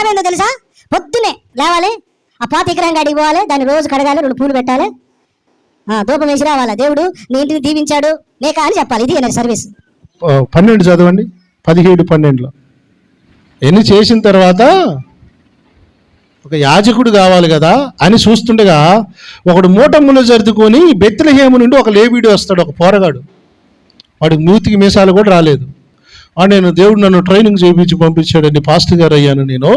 సేవ ఏందో తెలుసా? పొద్దునే లేవాలి, ఆ పాత విగ్రహం కాడికి పోవాలి, దాన్ని రోజు కడగాలి, 2 పూలు పెట్టాలి, ధూపం వేసి రావాలి, దేవుడు నీ ఇంటిని దీవించాడు లేక అని చెప్పాలి. ఇది అనేది సర్వీస్. 12 చదవండి, 17, 12లో. ఎన్ని చేసిన తర్వాత ఒక యాజకుడు కావాలి కదా అని చూస్తుండగా ఒకడు మూటములు జరుదుకొని బెత్లెహేము నుండి ఒక లేవీడు వస్తాడు, ఒక పోరగాడు. వాడికి మూతికి మీసాలు కూడా రాలేదు. నేను దేవుడు నన్ను ట్రైనింగ్ చేయించి పంపించాడండి, పాస్టర్ గారు అయ్యాను నేను.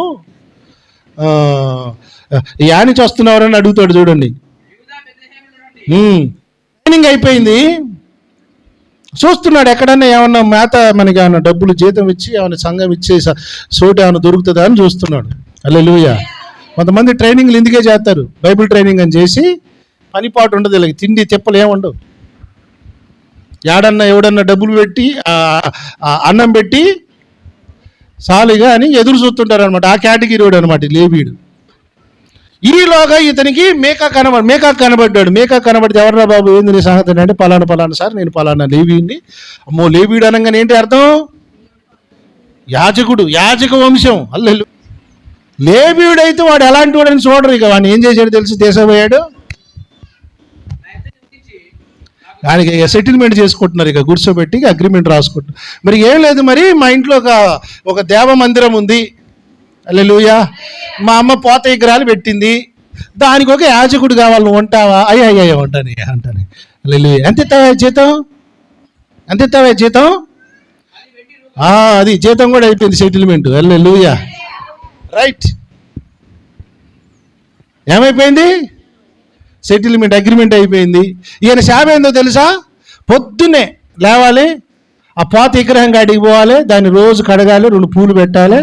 యానించి వస్తున్నారని అడుగుతాడు చూడండి. ట్రైనింగ్ అయిపోయింది, చూస్తున్నాడు ఎక్కడన్నా ఏమన్నా మేత మనకి ఏమన్నా డబ్బులు జీతం ఇచ్చి ఏమైనా సంఘం ఇచ్చే చోటు ఏమైనా దొరుకుతుందా అని చూస్తున్నాడు. హల్లెలూయా. కొంతమంది ట్రైనింగ్లు ఇందుకే చేస్తారు, బైబిల్ ట్రైనింగ్ అని చేసి పనిపాటు ఉండదు, ఇలా తిండి తిప్పలు ఏముండవు. ఎవడన్నా డబ్బులు పెట్టి అన్నం పెట్టి సాలిగా అని ఎదురు చూస్తుంటారు అనమాట. ఆ కేటగిరీ వాడు అనమాట లేవీడు. ఈలోగా ఇతనికి మేకా కనబడ్డాడు. మేకా కనబడితే ఎవర్రా బాబు ఏంది నీ సంగతి అంటే, పలానా సార్ నేను పలానా లేవీని. అమ్మో, లేవీడు అనగానే ఏంటి అర్థం? యాజకుడు, యాజక వంశం. అల్లెలు లేవీయుడైతే వాడు ఎలాంటి వాడని చూడరు. ఇక వాడిని ఏం చేశాడు తెలిసి దేశపోయాడు. దానికి సెటిల్మెంట్ చేసుకుంటున్నారు, ఇక కూర్చోబెట్టి అగ్రిమెంట్ రాసుకుంటున్నారు. మరి ఏం లేదు, మరి మా ఇంట్లో ఒక దేవ మందిరం ఉంది, హల్లెలూయా. మా అమ్మ పోత విగ్రహాలు పెట్టింది, దానికి ఒక యాజకుడు కావాలి, నువ్వు ఉంటావా? అయ్యా ఉంటాను. హల్లెలూయా. ఎంత ఇస్తావా జీతం? అది జీతం కూడా అయిపోయింది, సెటిల్మెంట్. హల్లెలూయా. రైట్, ఏమైపోయింది? సెటిల్మెంట్, అగ్రిమెంట్ అయిపోయింది. ఈయన సేవ ఏందో తెలుసా? పొద్దున్నే లేవాలి, ఆ పాత విగ్రహం కాడికి పోవాలి, దాన్ని రోజు కడగాలి, 2 పూలు పెట్టాలి,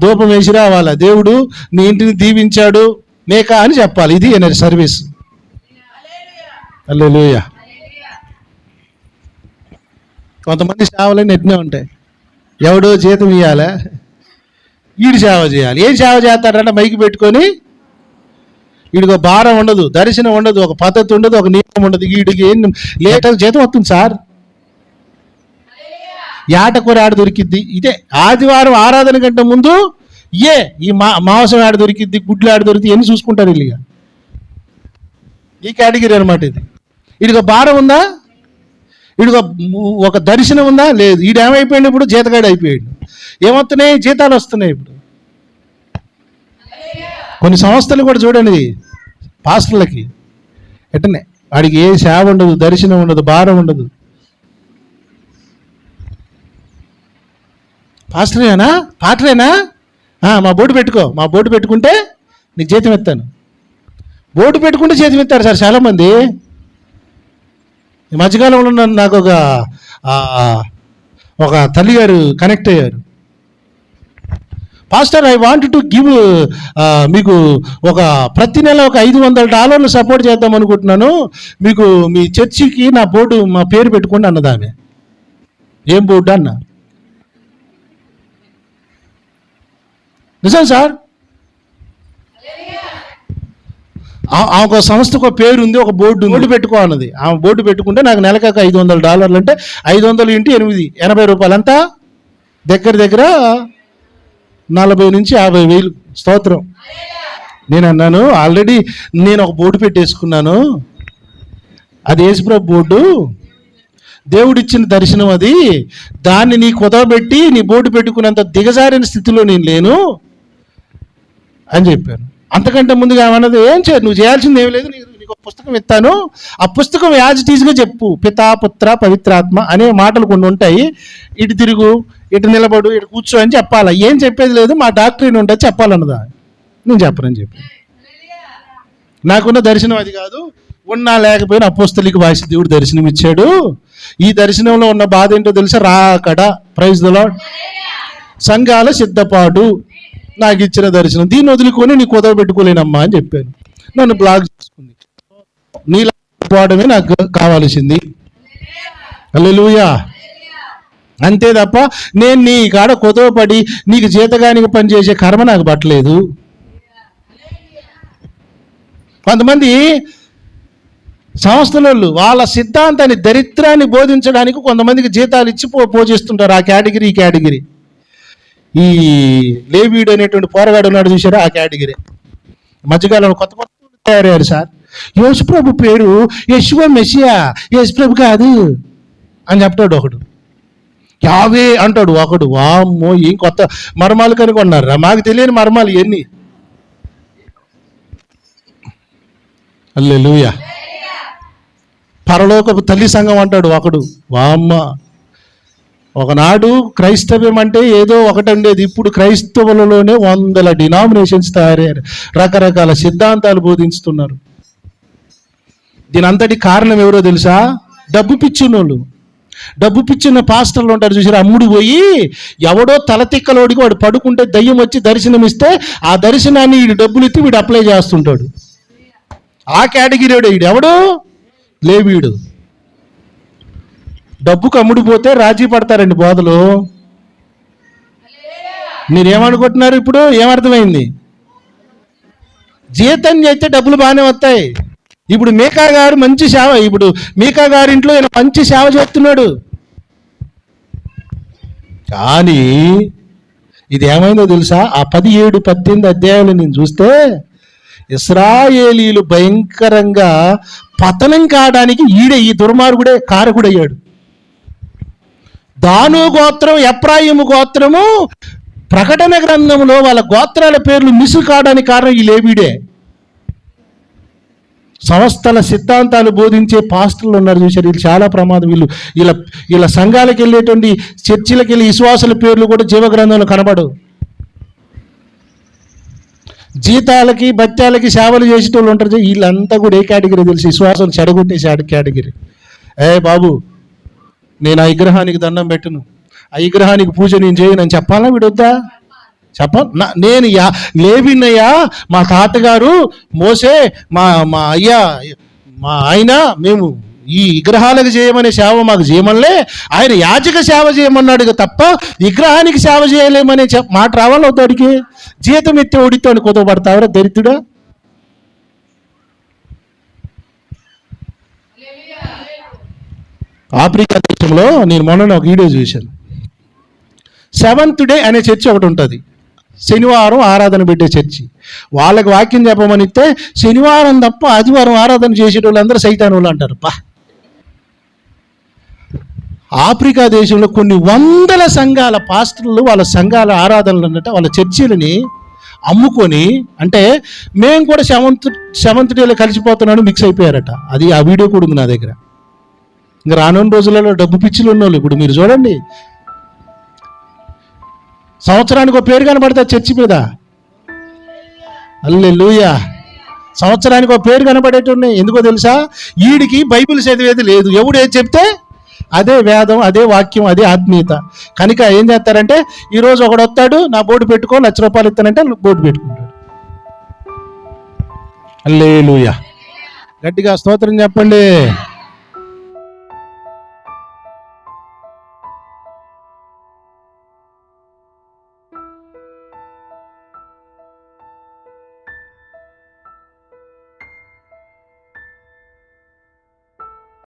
ధూపం వేసి రావాలి, దేవుడు నీ ఇంటిని దీవించాడు మేక అని చెప్పాలి. ఇది ఈయన సర్వీస్. హల్లెలూయా. కొంతమంది సేవలన్నీ ఎట్నే ఉంటాయి, ఎవడో జీతం ఇవ్వాలా, వీడు సేవ చేయాలి. ఏం సేవ చేస్తాడంటే మైకి పెట్టుకొని, వీడికి భారం ఉండదు, దర్శనం ఉండదు, ఒక పద్ధతి ఉండదు, ఒక నియమం ఉండదు. వీడికి ఏం లేటెస్ట్ జీతం వస్తుంది సార్, ఏటకూర ఆడ దొరికిద్ది. ఇదే ఆదివారం ఆరాధన కంటే ముందు ఈ మాంసం ఆడ దొరికిద్ది, గుడ్లు ఆడ దొరికిద్ది, ఎన్ని చూసుకుంటారు వీళ్ళుగా. ఈ కేటగిరీ అనమాట ఇది. వీడికి భారం ఉందా? వీడికి ఒక దర్శనం ఉందా? లేదు. వీడు ఏమైపోయాడు ఇప్పుడు? జీతగాడు అయిపోయాడు. ఏమవుతున్నాయి? జీతాలు వస్తున్నాయి ఇప్పుడు. కొన్ని సంస్థలు కూడా చూడండి, పాస్టర్లకి ఎట్టనే వాడికి ఏ సేవ ఉండదు, దర్శనం ఉండదు, భారం ఉండదు. పాటరేనా మా బోర్డు పెట్టుకో, మా బోర్డు పెట్టుకుంటే నీకు జీతం ఇస్తాను. బోర్డు పెట్టుకుంటే జీతం ఇస్తారు సార్ చాలామంది. ఈ మధ్యకాలంలో నాకు ఒక తల్లిగారు కనెక్ట్ అయ్యారు. Pastor, I want to give మీకు ప్రతి నెల ఒక $500 సపోర్ట్ చేద్దాం అనుకుంటున్నాను, మీకు మీ చర్చికి నా బోర్డు మా పేరు పెట్టుకోండి అన్నది ఆమె. ఏం బోర్డు అన్న? నిజం సార్, ఒక సంస్థకు పేరు ఉంది, ఒక బోర్డు పెట్టుకో అన్నది. ఆమె బోర్డు పెట్టుకుంటే నాకు నెలకి $500 అంటే 500 × 8 80 రూపాయలు అంతా దగ్గర 40 నుంచి 50,000. స్తోత్రం. నేను అన్నాను, ఆల్రెడీ నేను ఒక బోర్డు పెట్టేసుకున్నాను, అది యేసుప్రభు బోర్డు, దేవుడిచ్చిన దర్శనం అది, దాన్ని నీ కుదవబెట్టి నీ బోర్డు పెట్టుకున్నంత దిగజారిన స్థితిలో నేను లేను అని చెప్పాను. అంతకంటే ముందుగా ఏమన్నది, ఏం చేయదు, నువ్వు చేయాల్సింది ఏమి లేదు, నీకు ఒక పుస్తకం ఇస్తాను, ఆ పుస్తకం యాజ్ ఇట్ ఈజ్గా చెప్పు, పితా పుత్ర పవిత్రాత్మ అనే మాటలు కొన్ని ఉంటాయి, ఇటు తిరుగు, ఇటు నిలబడు, ఇటు కూర్చో అని చెప్పాలా. ఏం చెప్పేది లేదు, మా డాక్టరీని ఉంటుంది చెప్పాలన్నదా. నేను చెప్పనని చెప్పి, నాకున్న దర్శనం అది కాదు, ఉన్నా లేకపోయినా అపోస్తలిక భాష దేవుడు దర్శనం ఇచ్చాడు. ఈ దర్శనంలో ఉన్న బాధ ఏంటో తెలుసా? రాకడ. Praise the Lord. సంఘాల సిద్ధపాటు నాకు ఇచ్చిన దర్శనం, దీన్ని వదులుకొని నీ కుదవ పెట్టుకోలేనమ్మా అని చెప్పాను. నన్ను బ్లాక్ చేసుకుంది. నీలా పోవడమే నాకు కావాల్సింది. హల్లెలూయా. అంతే తప్ప నేను నీ కాడ కుదవపడి నీకు జీతగానికి పనిచేసే కర్మ నాకు పట్టలేదు. కొంతమంది సంస్థలు వాళ్ళ సిద్ధాంతాన్ని, దరిద్రాన్ని బోధించడానికి కొంతమందికి జీతాలు ఇచ్చి పోషిస్తుంటారు. ఆ కేటగిరీ, ఈ కేటగిరీ. ఈ లేవీడు అనేటువంటి పోరగాడు ఉన్నాడు చూసారా, ఆ కేటగిరీ. మధ్యకాలంలో కొత్త కొత్త తయారయ్యారు సార్. యేసుప్రభు పేరు యెషువా మెస్సియా, యేసుప్రభు కాదు అని చెప్తాడు ఒకడు. యావే అంటాడు ఒకడు. వామ్మో, ఏం కొత్త మర్మాలు కనుగొన్నారా, మాకు తెలియని మర్మాలు ఎన్ని. హల్లెలూయా. పరలోకపు తల్లి సంఘం అంటాడు ఒకడు. వామ్మ, ఒకనాడు క్రైస్తవ్యం అంటే ఏదో ఒకటి ఉండేది. ఇప్పుడు క్రైస్తవులలోనే 100 డినామినేషన్స్ తయారయ్యారు, రకరకాల సిద్ధాంతాలు బోధించుతున్నారు. దీని అంతటి కారణం ఎవరో తెలుసా? డబ్బు పిచ్చినోళ్ళు. డబ్బు పిచ్చిన పాస్టర్లు ఉంటారు చూసారు, అమ్ముడు పోయి ఎవడో తలతిక్కలోడికి వాడు పడుకుంటే దయ్యం వచ్చి దర్శనం ఇస్తే ఆ దర్శనాన్ని వీడు డబ్బులు ఇచ్చి వీడు అప్లై చేస్తుంటాడు. ఆ కేటగిరీ వీడు ఎవడు? లేవీడు. డబ్బుకు అమ్ముడిపోతే రాజీ పడతారండి బోధలు. మీరేమనుకుంటున్నారు? ఇప్పుడు ఏమర్థమైంది? జీతం చేస్తే డబ్బులు బాగానే వస్తాయి. ఇప్పుడు మీకా గారు మంచి సేవ, ఇప్పుడు మీకా గారింట్లో ఈయన మంచి సేవ చేస్తున్నాడు. కానీ ఇది ఏమైందో తెలుసా? ఆ 17, 18 అధ్యాయాలు నేను చూస్తే ఇశ్రాయేలీలు భయంకరంగా పతనం కావడానికి ఈ దుర్మార్గుడే కారకుడయ్యాడు. దాను గోత్రం, ఎఫ్రాయిము గోత్రము ప్రకటన గ్రంథంలో వాళ్ళ గోత్రాల పేర్లు మిస్ కావడానికి కారణం ఈ లేవీడే. సంస్థల సిద్ధాంతాలు బోధించే పాస్టర్లు ఉన్నారు చూసారు, వీళ్ళు చాలా ప్రమాదం. వీళ్ళ సంఘాలకు వెళ్ళేటువంటి చర్చిలకు వెళ్ళి విశ్వాసుల పేర్లు కూడా జీవగ్రంథంలో కనబడవు. జీతాలకి బత్యాలకి సేవలు చేసేటోళ్ళు ఉంటారు, వీళ్ళంతా కూడా ఏ కేటగిరీ తెలుసు? విశ్వాసం చెడగొట్టే కేటగిరీ. బాబు, నేను ఆ విగ్రహానికి దండం పెట్టను, ఆ విగ్రహానికి పూజ నేను చేయను అని చెప్పాలా? వీడొద్దా? నేను లేవినయ్యా, మా తాతగారు మోసే, మా అయ్యా, మా ఆయన, మేము ఈ విగ్రహాలకు చేయమనే సేవ మాకు చేయమనిలే, ఆయన యాజక సేవ చేయమన్నాడు తప్ప విగ్రహానికి సేవ చేయలేమనే మాట రావాలి అవుతాడికి. జీతం ఎత్తి ఓడితో కుదవబడతావరా దరిద్రుడా? ఆఫ్రికా దేశంలో నేను మొన్న ఒక వీడియో చూశాను. 7th డే అనే చర్చి ఒకటి ఉంటుంది, శనివారం ఆరాధన పెట్టే చర్చి. వాళ్ళకి వాక్యం చెప్పమని ఇస్తే శనివారం తప్ప ఆదివారం ఆరాధన చేసేటోళ్ళు అందరూ సైతాన్ వాళ్ళు అంటారు. ఆఫ్రికా దేశంలో కొన్ని 100 సంఘాల పాస్టర్లు వాళ్ళ సంఘాల ఆరాధనలు అన్నట్టు వాళ్ళ చర్చీలని అమ్ముకొని, అంటే మేము కూడా సెవెంత్ డేలో కలిసిపోతున్నాను మిక్స్ అయిపోయారట. అది ఆ వీడియో కూడా ఉంది నా దగ్గర. ఇంకా రానున్న రోజులలో డబ్బు పిచ్చిలు ఉన్నోళ్ళు ఇప్పుడు మీరు చూడండి, సంవత్సరానికి ఒక పేరు కనబడతా చర్చి మీద. హల్లెలూయా. సంవత్సరానికి ఒక పేరు కనబడేటున్నాయి. ఎందుకో తెలుసా? వీడికి బైబిల్ చదివేది లేదు. ఎవడు ఏది చెప్తే అదే వేదం, అదే వాక్యం, అదే ఆత్మీయత. కనుక ఏం చేస్తారంటే, ఈరోజు ఒకడు వస్తాడు, నా బోర్డు పెట్టుకో, ₹1,00,000 ఇస్తానంటే బోర్డు పెట్టుకుంటాడు. హల్లెలూయా. గట్టిగా స్తోత్రం చెప్పండి.